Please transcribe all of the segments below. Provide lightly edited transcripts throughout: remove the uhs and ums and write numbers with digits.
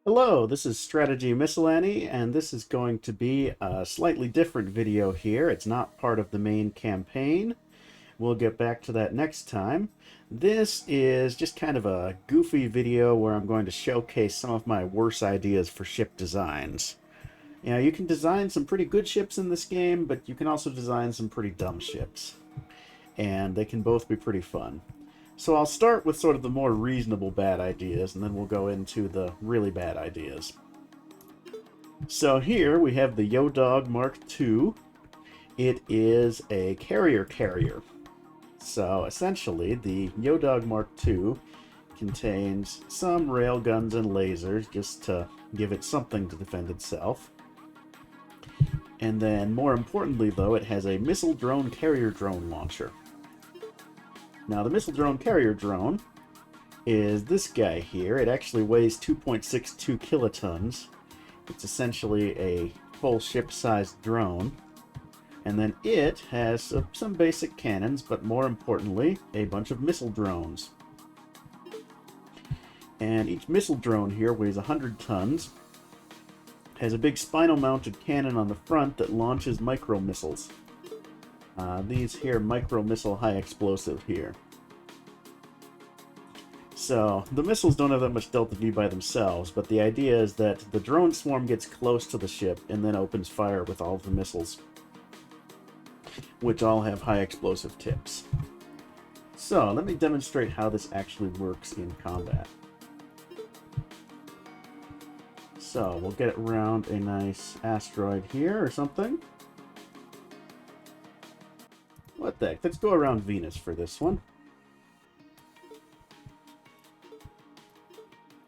Hello, this is Strategy Miscellany, and this is going to be a slightly different video here. It's not part of the main campaign. We'll get back to that next time. This is just kind of a goofy video where I'm going to showcase some of my worst ideas for ship designs. You know, you can design some pretty good ships in this game, but you can also design some pretty dumb ships. And they can both be pretty fun. So I'll start with sort of the more reasonable bad ideas, and then we'll go into the really bad ideas. So here we have the Yo-Dog Mark II. It is a carrier. So essentially, the Yo-Dog Mark II contains some railguns and lasers just to give it something to defend itself. And then, more importantly though, it has a missile drone carrier drone launcher. Now, the missile drone carrier drone is this guy here. It actually weighs 2.62 kilotons. It's essentially a full ship-sized drone. And then it has some basic cannons, but more importantly, a bunch of missile drones. And each missile drone here weighs 100 tons, has a big spinal-mounted cannon on the front that launches micro-missiles. These here micro-missile high explosive here. So, the missiles don't have that much Delta V by themselves, but the idea is that the drone swarm gets close to the ship and then opens fire with all of the missiles, which all have high explosive tips. So, let me demonstrate how this actually works in combat. So, we'll get it around a nice asteroid here or something. What the heck? Let's go around Venus for this one.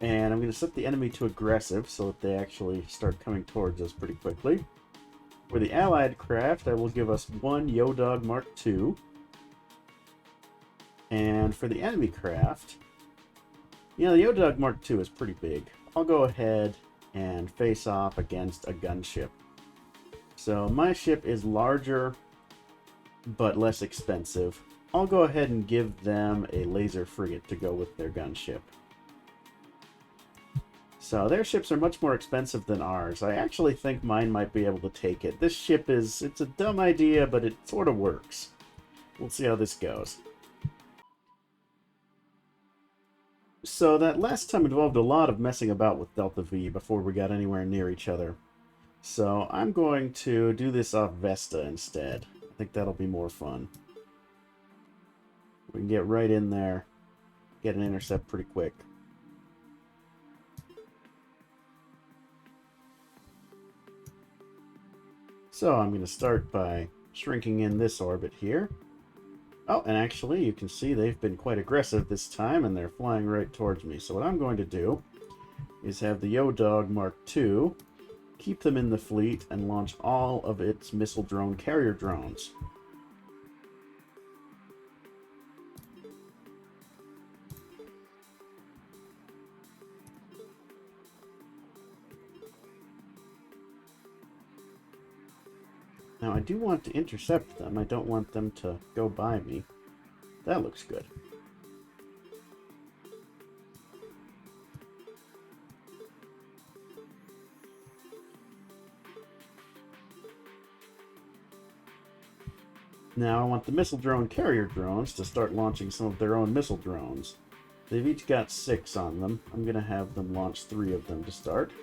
And I'm going to set the enemy to aggressive so that they actually start coming towards us pretty quickly. For the allied craft, I will give us one Yo-Dog Mark II. And for the enemy craft, you know, the Yo-Dog Mark II is pretty big. I'll go ahead and face off against a gunship. So my ship is larger but less expensive. I'll go ahead and give them a laser frigate to go with their gunship. So their ships are much more expensive than ours. I actually think mine might be able to take it. This ship it's a dumb idea, but it sort of works. We'll see how this goes. So that last time involved a lot of messing about with Delta V before we got anywhere near each other. So I'm going to do this off Vesta instead. I think that'll be more fun. We can get right in there, get an intercept pretty quick. So I'm going to start by shrinking in this orbit here. Oh, and actually you can see they've been quite aggressive this time and they're flying right towards me. So what I'm going to do is have the Yo-Dog Mark II, keep them in the fleet, and launch all of its missile drone carrier drones. Now, I do want to intercept them. I don't want them to go by me. That looks good. Now, I want the missile drone carrier drones to start launching some of their own missile drones. They've each got 6 on them. I'm going to have them launch 3 of them to start.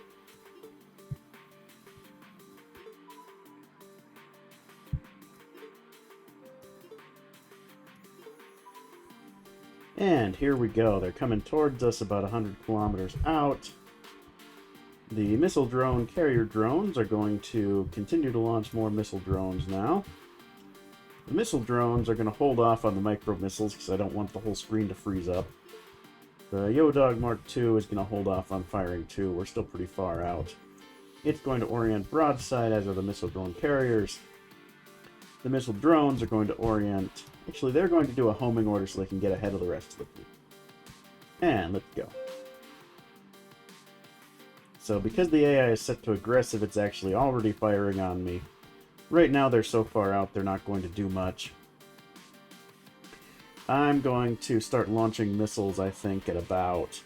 And here we go. They're coming towards us about 100 kilometers out. The missile drone carrier drones are going to continue to launch more missile drones now. The missile drones are going to hold off on the micro missiles because I don't want the whole screen to freeze up. The Yo-Dog Mark II is going to hold off on firing too. We're still pretty far out. It's going to orient broadside, as are the missile drone carriers. The missile drones are going to orient... Actually, they're going to do a homing order so they can get ahead of the rest of the fleet. And let's go. So because the AI is set to aggressive, it's actually already firing on me. Right now they're so far out they're not going to do much. I'm going to start launching missiles, I think, at about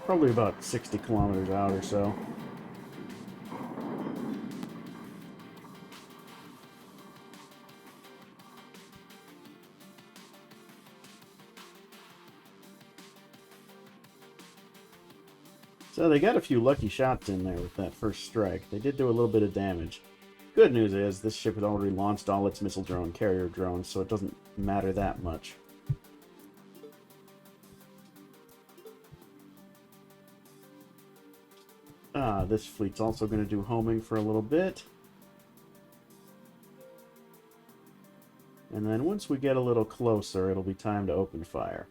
Probably about 60 kilometers out or so. So they got a few lucky shots in there with that first strike. They did do a little bit of damage. Good news is this ship had already launched all its missile drone carrier drones, so it doesn't matter that much. This fleet's also going to do homing for a little bit. And then once we get a little closer, it'll be time to open fire.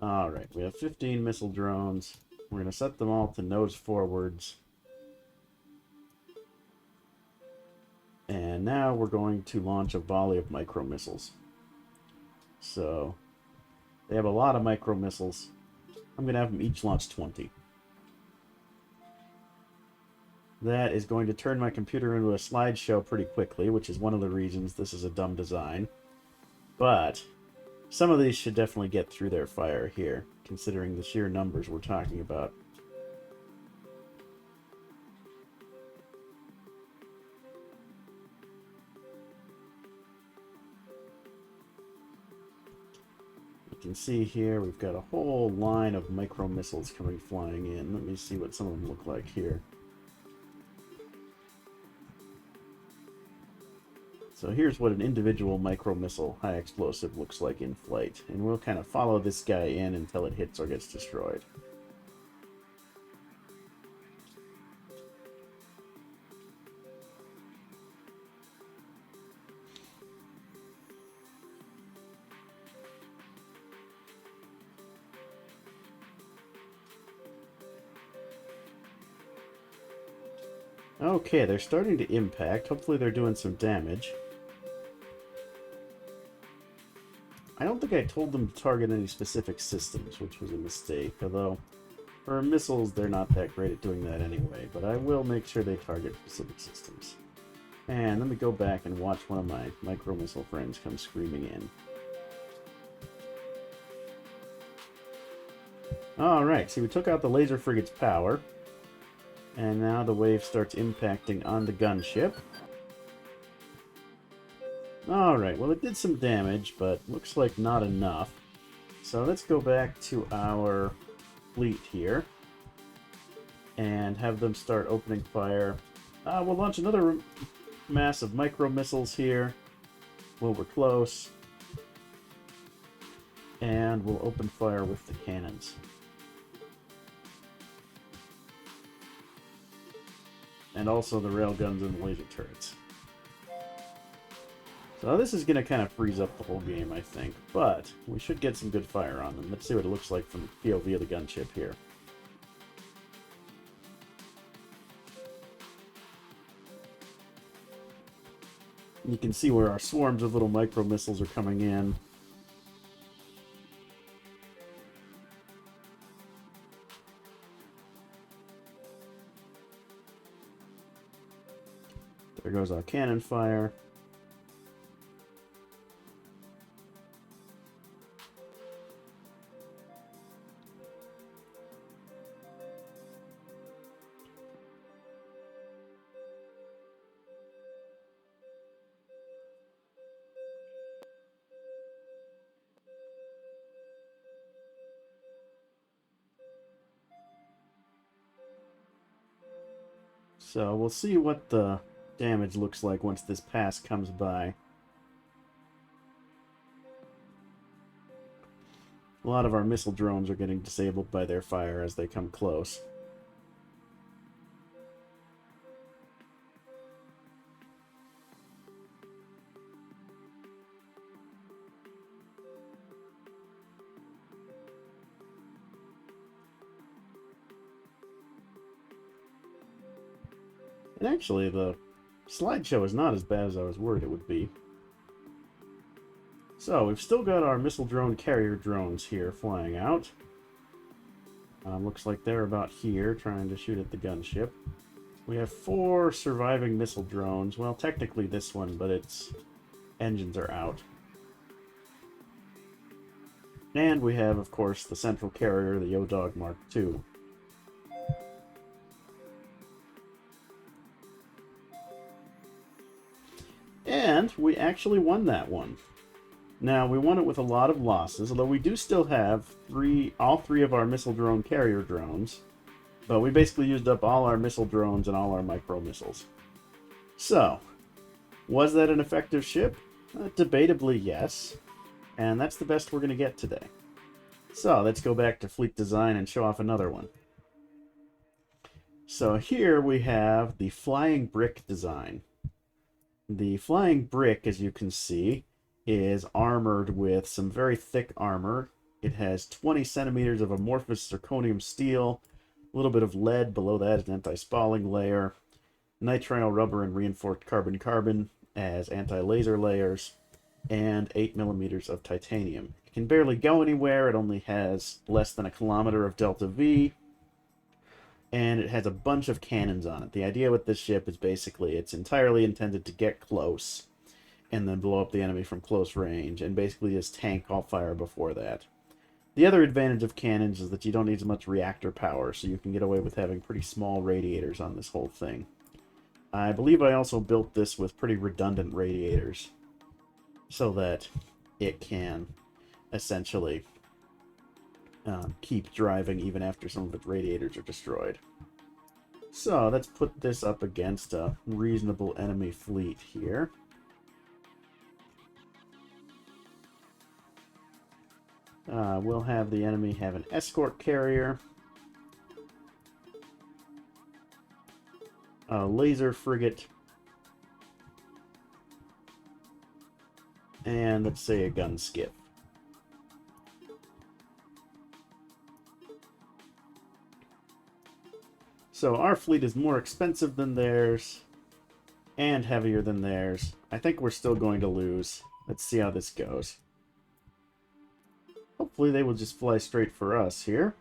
Alright, we have 15 missile drones. We're going to set them all to nose forwards. And now we're going to launch a volley of micro missiles. So, they have a lot of micro missiles. I'm going to have them each launch 20. That is going to turn my computer into a slideshow pretty quickly, which is one of the reasons this is a dumb design. But some of these should definitely get through their fire here, considering the sheer numbers we're talking about. You can see here we've got a whole line of micro missiles coming flying in. Let me see what some of them look like here. So here's what an individual micro missile high explosive looks like in flight, and we'll kind of follow this guy in until it hits or gets destroyed. Okay, they're starting to impact. Hopefully they're doing some damage. I don't think I told them to target any specific systems, which was a mistake, although for missiles they're not that great at doing that anyway, but I will make sure they target specific systems. And let me go back and watch one of my micro-missile friends come screaming in. Alright, see we took out the laser frigate's power, and now the wave starts impacting on the gunship. Alright, well it did some damage, but looks like not enough. So let's go back to our fleet here and have them start opening fire. We'll launch another mass of micro-missiles here while we're close. And we'll open fire with the cannons. And also the railguns and the laser turrets. So this is going to kind of freeze up the whole game, I think. But we should get some good fire on them. Let's see what it looks like from the POV of the gunship here. You can see where our swarms of little micro-missiles are coming in. There goes our cannon fire. So we'll see what the damage looks like once this pass comes by. A lot of our missile drones are getting disabled by their fire as they come close. And actually, the slideshow is not as bad as I was worried it would be. So, we've still got our missile drone carrier drones here flying out. Looks like they're about here, trying to shoot at the gunship. We have 4 surviving missile drones. Well, technically this one, but its engines are out. And we have, of course, the central carrier, the O-Dog Mark II. And we actually won that one. Now, we won it with a lot of losses, although we do still have all three of our missile drone carrier drones. But we basically used up all our missile drones and all our micro missiles. So, was that an effective ship? Debatably, yes. And that's the best we're going to get today. So, let's go back to fleet design and show off another one. So here we have the flying brick design. The flying brick, as you can see, is armored with some very thick armor. It has 20 centimeters of amorphous zirconium steel, a little bit of lead, below that is an anti-spalling layer, nitrile rubber and reinforced carbon-carbon as anti-laser layers, and 8 millimeters of titanium. It can barely go anywhere, it only has less than a kilometer of delta V, and it has a bunch of cannons on it. The idea with this ship is basically it's entirely intended to get close and then blow up the enemy from close range, and basically just tank all fire before that. The other advantage of cannons is that you don't need as much reactor power, so you can get away with having pretty small radiators on this whole thing. I believe I also built this with pretty redundant radiators, so that it can essentially keep driving even after some of its radiators are destroyed. So let's put this up against a reasonable enemy fleet here. We'll have the enemy have an escort carrier, a laser frigate, and let's say a gun skiff. So our fleet is more expensive than theirs and heavier than theirs. I think we're still going to lose. Let's see how this goes. Hopefully they will just fly straight for us here.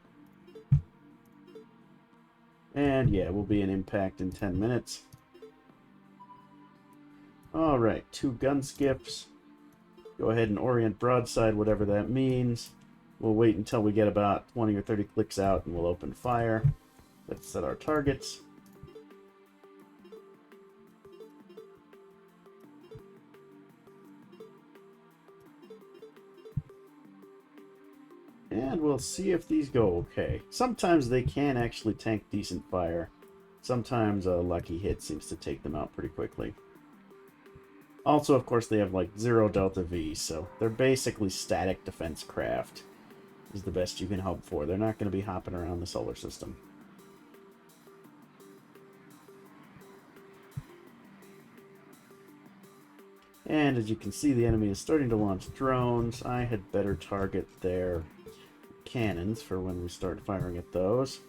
And yeah, we'll be in impact in 10 minutes. Alright, 2 gun skiffs. Go ahead and orient broadside, whatever that means. We'll wait until we get about 20 or 30 clicks out and we'll open fire. Let's set our targets. And we'll see if these go okay. Sometimes they can actually tank decent fire. Sometimes a lucky hit seems to take them out pretty quickly. Also, of course, they have like 0 delta V, so they're basically static defense craft is the best you can hope for. They're not going to be hopping around the solar system. And as you can see, the enemy is starting to launch drones. I had better target their cannons for when we start firing at those.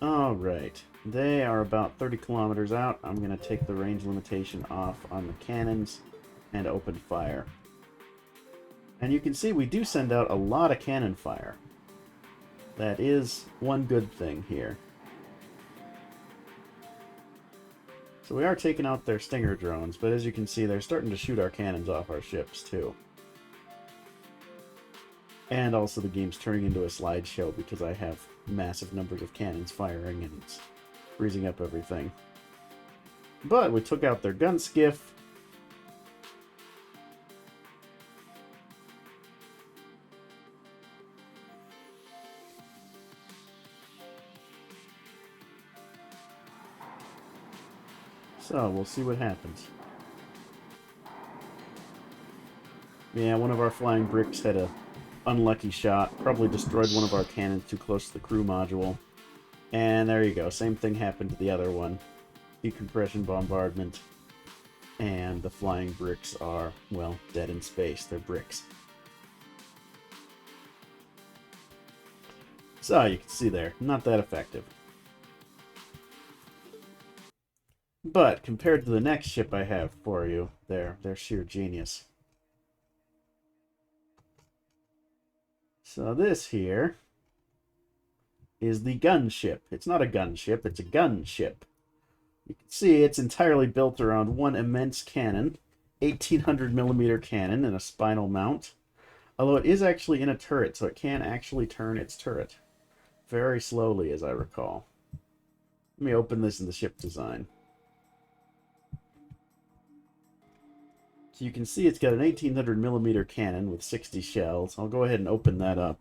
Alright, they are about 30 kilometers out. I'm going to take the range limitation off on the cannons and open fire. And you can see we do send out a lot of cannon fire. That is one good thing here. So we are taking out their Stinger drones, but as you can see, they're starting to shoot our cannons off our ships, too. And also the game's turning into a slideshow because I have massive numbers of cannons firing and it's freezing up everything. But we took out their gun skiff. So we'll see what happens. Yeah, one of our flying bricks had a unlucky shot. Probably destroyed one of our cannons too close to the crew module. And there you go. Same thing happened to the other one. Decompression bombardment. And the flying bricks are, well, dead in space. They're bricks. So you can see there, not that effective. But compared to the next ship I have for you, they're sheer genius. So this here is the gunship. It's not a gunship, it's a gunship. You can see it's entirely built around one immense cannon. 1800 millimeter cannon and a spinal mount. Although it is actually in a turret, so it can actually turn its turret. Very slowly, as I recall. Let me open this in the ship design. So you can see it's got an 1800 millimeter cannon with 60 shells. I'll go ahead and open that up.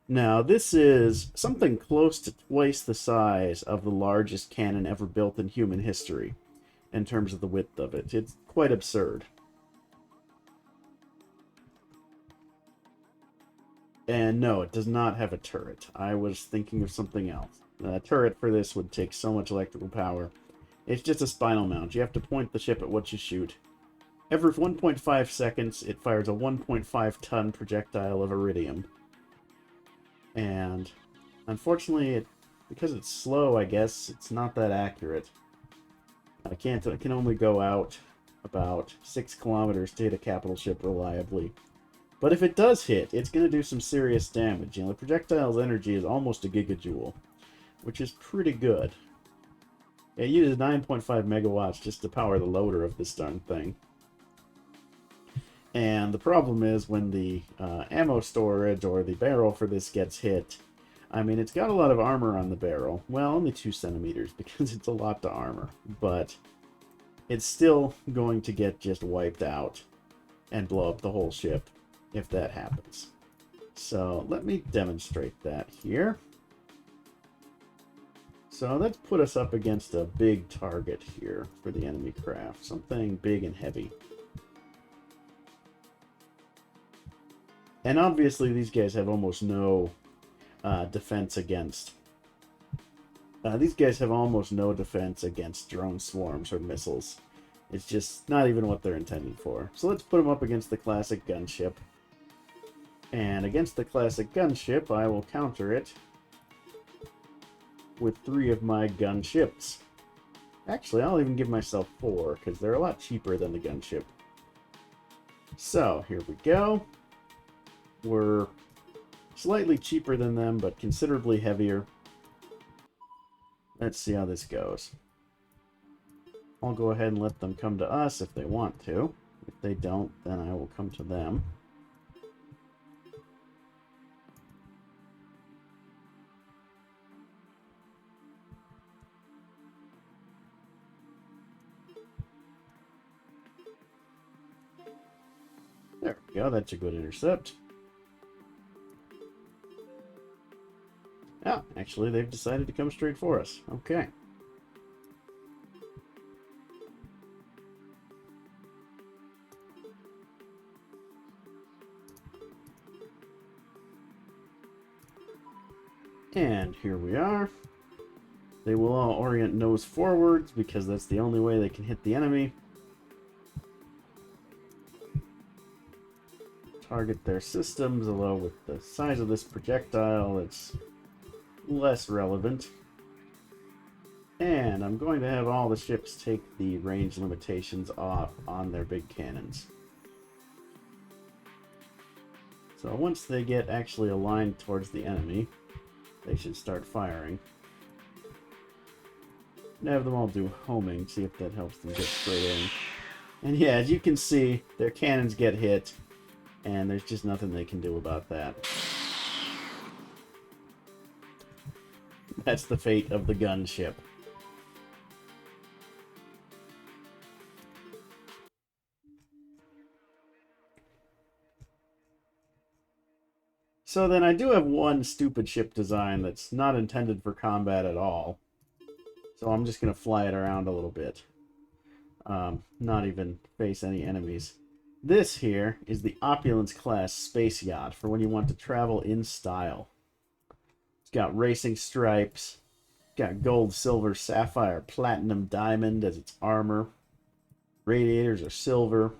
Now, this is something close to twice the size of the largest cannon ever built in human history, in terms of the width of it. It's quite absurd. And no, it does not have a turret. I was thinking of something else. A turret for this would take so much electrical power. It's just a spinal mount. You have to point the ship at what you shoot. Every 1.5 seconds, it fires a 1.5 ton projectile of iridium. And unfortunately, because it's slow, I guess, it's not that accurate. I can only go out about 6 kilometers to hit a capital ship reliably. But if it does hit, it's going to do some serious damage. You know, the projectile's energy is almost a gigajoule, which is pretty good. It uses 9.5 megawatts just to power the loader of this darn thing. And the problem is when the ammo storage or the barrel for this gets hit, I mean, it's got a lot of armor on the barrel. Well, only 2 centimeters because it's a lot to armor. But it's still going to get just wiped out and blow up the whole ship if that happens. So let me demonstrate that here. So let's put us up against a big target here for the enemy craft. Something big and heavy. And obviously these guys have almost no defense against... these guys have almost no defense against drone swarms or missiles. It's just not even what they're intended for. So let's put them up against the classic gunship. And against the classic gunship, I will counter it with 3 of my gunships. Actually, I'll even give myself 4, because they're a lot cheaper than the gunship. So, here we go. We're slightly cheaper than them, but considerably heavier. Let's see how this goes. I'll go ahead and let them come to us if they want to. If they don't, then I will come to them. There we go, that's a good intercept. Oh, actually, they've decided to come straight for us. Okay. And here we are. They will all orient nose forwards because that's the only way they can hit the enemy. Target their systems, although with the size of this projectile, it's less relevant. And I'm going to have all the ships take the range limitations off on their big cannons. So once they get actually aligned towards the enemy, they should start firing. And have them all do homing, see if that helps them get straight in. And yeah, as you can see, their cannons get hit, and there's just nothing they can do about that. That's the fate of the gunship. So then I do have one stupid ship design that's not intended for combat at all. So I'm just going to fly it around a little bit. Not even face any enemies. This here is the Opulence class space yacht for when you want to travel in style. It's got racing stripes. Got gold, silver, sapphire, platinum, diamond as its armor. Radiators are silver.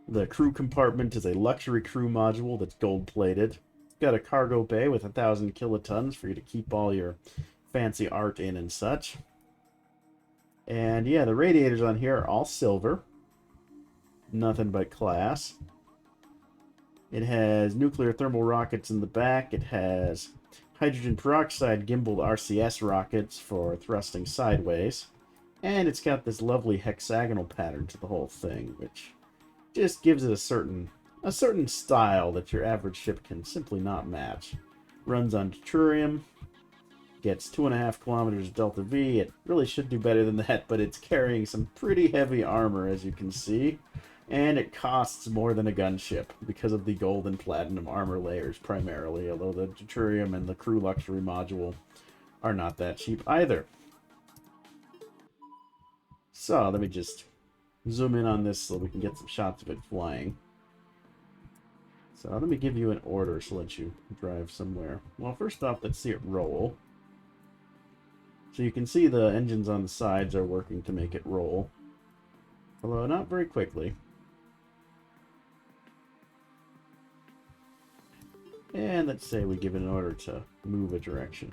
The crew compartment is a luxury crew module that's gold-plated. It's got a cargo bay with 1,000 kilotons for you to keep all your fancy art in and such. And yeah, the radiators on here are all silver. Nothing but class. It has nuclear thermal rockets in the back. It has hydrogen peroxide gimbaled RCS rockets for thrusting sideways. And it's got this lovely hexagonal pattern to the whole thing, which just gives it a certain style that your average ship can simply not match. Runs on deuterium, gets 2.5 kilometers delta V. It really should do better than that, but it's carrying some pretty heavy armor, as you can see. And it costs more than a gunship because of the gold and platinum armor layers primarily, although the deuterium and the crew luxury module are not that cheap either. So let me just zoom in on this so we can get some shots of it flying. So let me give you an order so let you drive somewhere. Well, first off, let's see it roll. So you can see the engines on the sides are working to make it roll, although not very quickly. And let's say we give it an order to move a direction.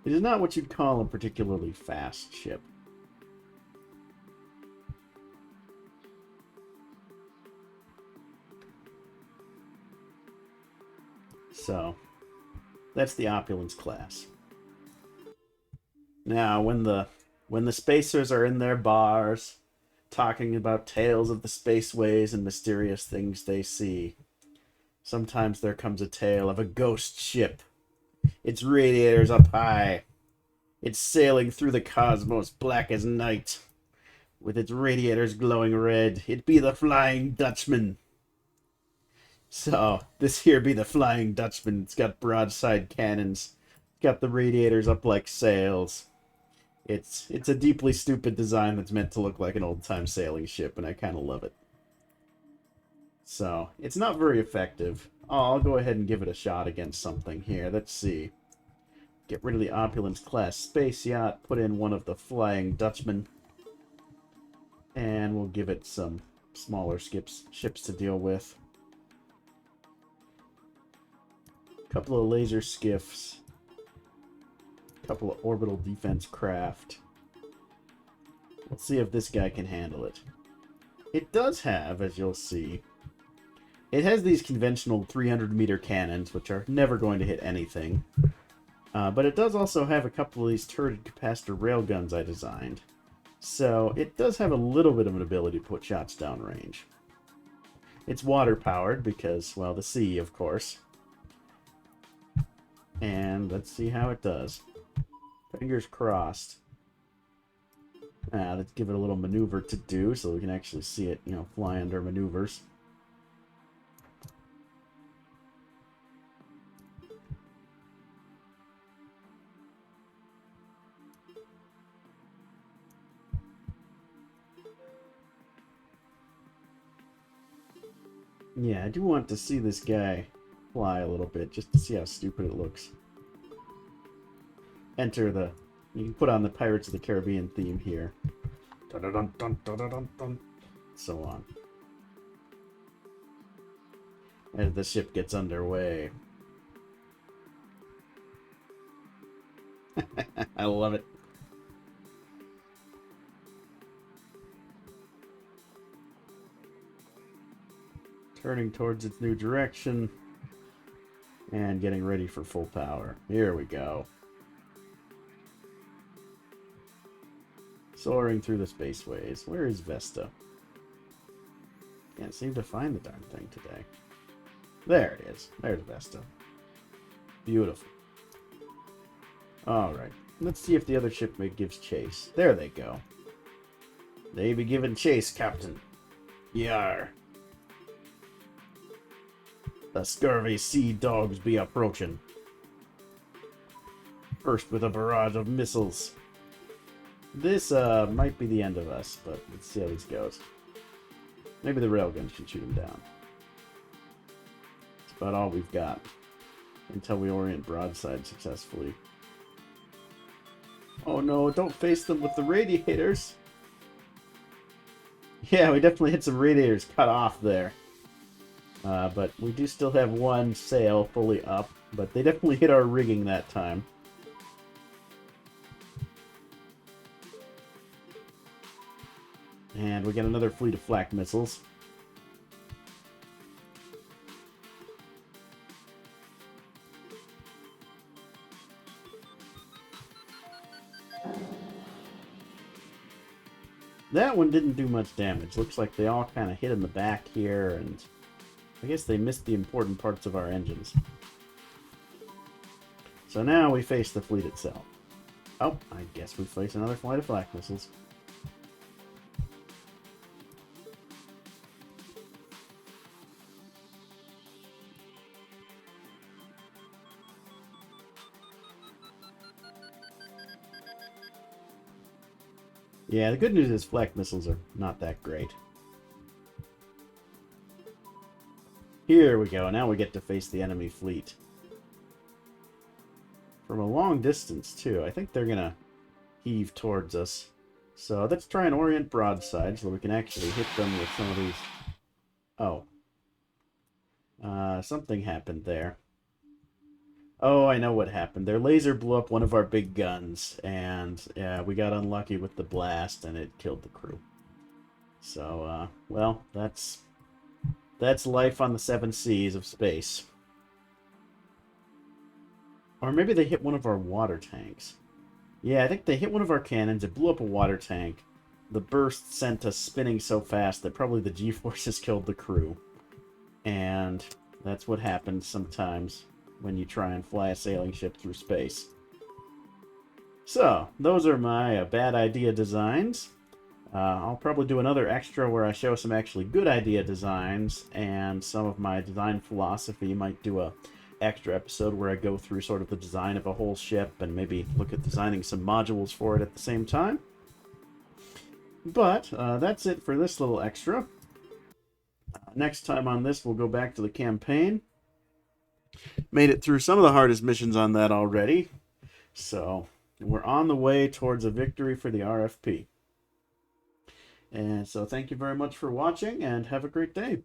It is not what you'd call a particularly fast ship. So, that's the opulence class. Now, when the spacers are in their bars, talking about tales of the spaceways and mysterious things they see, sometimes there comes a tale of a ghost ship. Its radiators up high. It's sailing through the cosmos black as night, with its radiators glowing red. It be the Flying Dutchman. So, this here be the Flying Dutchman. It's got broadside cannons. It's got the radiators up like sails. It's a deeply stupid design that's meant to look like an old-time sailing ship, and I kind of love it. So, it's not very effective. I'll go ahead and give it a shot against something here. Let's see. Get rid of the Opulence class space yacht, put in one of the Flying Dutchmen, and we'll give it some smaller ships to deal with. A couple of laser skiffs, a couple of orbital defense craft. Let's see if this guy can handle it. It does have, as you'll see, it has these conventional 300-meter cannons, which are never going to hit anything. But it does also have a couple of these turreted capacitor railguns I designed. So it does have a little bit of an ability to put shots downrange. It's water-powered because, well, the sea, of course. And let's see how it does. Fingers crossed. Let's give it a little maneuver to do so we can actually see it, fly under maneuvers. Yeah, I do want to see this guy fly a little bit, just to see how stupid it looks. You can put on the Pirates of the Caribbean theme here. Dun-dun-dun-dun-dun-dun-dun. So on. As the ship gets underway. I love it. Turning towards its new direction. And getting ready for full power. Here we go. Soaring through the spaceways. Where is Vesta? Can't seem to find the darn thing today. There it is. There's Vesta. Beautiful. Alright. Let's see if the other shipmate gives chase. There they go. They be giving chase, Captain. Yar. The scurvy sea dogs be approaching. First with a barrage of missiles. This might be the end of us, but let's see how this goes. Maybe the railguns can shoot him down. That's about all we've got. Until we orient broadside successfully. Oh no, don't face them with the radiators! Yeah, we definitely hit some radiators cut off there. But we do still have one sail fully up, but they definitely hit our rigging that time. And we get another fleet of flak missiles. That one didn't do much damage. Looks like they all kind of hit in the back here, and I guess they missed the important parts of our engines. So now we face the fleet itself. Oh, I guess we face another flight of flak missiles. Yeah, the good news is flak missiles are not that great. Here we go. Now we get to face the enemy fleet. From a long distance, too. I think they're going to heave towards us. So let's try and orient broadside so we can actually hit them with some of these. Oh. Something happened there. Oh, I know what happened. Their laser blew up one of our big guns, and yeah, we got unlucky with the blast, and it killed the crew. So, well, that's life on the 7 seas of space. Or maybe they hit one of our water tanks. Yeah, I think they hit one of our cannons. It blew up a water tank. The burst sent us spinning so fast that probably the G-forces killed the crew. And that's what happens sometimes when you try and fly a sailing ship through space. So, those are my bad idea designs. I'll probably do another extra where I show some actually good idea designs and some of my design philosophy. Might do a extra episode where I go through sort of the design of a whole ship and maybe look at designing some modules for it at the same time. But that's it for this little extra. Next time on this, we'll go back to the campaign. Made it through some of the hardest missions on that already. So, we're on the way towards a victory for the RFP. And so thank you very much for watching, and have a great day.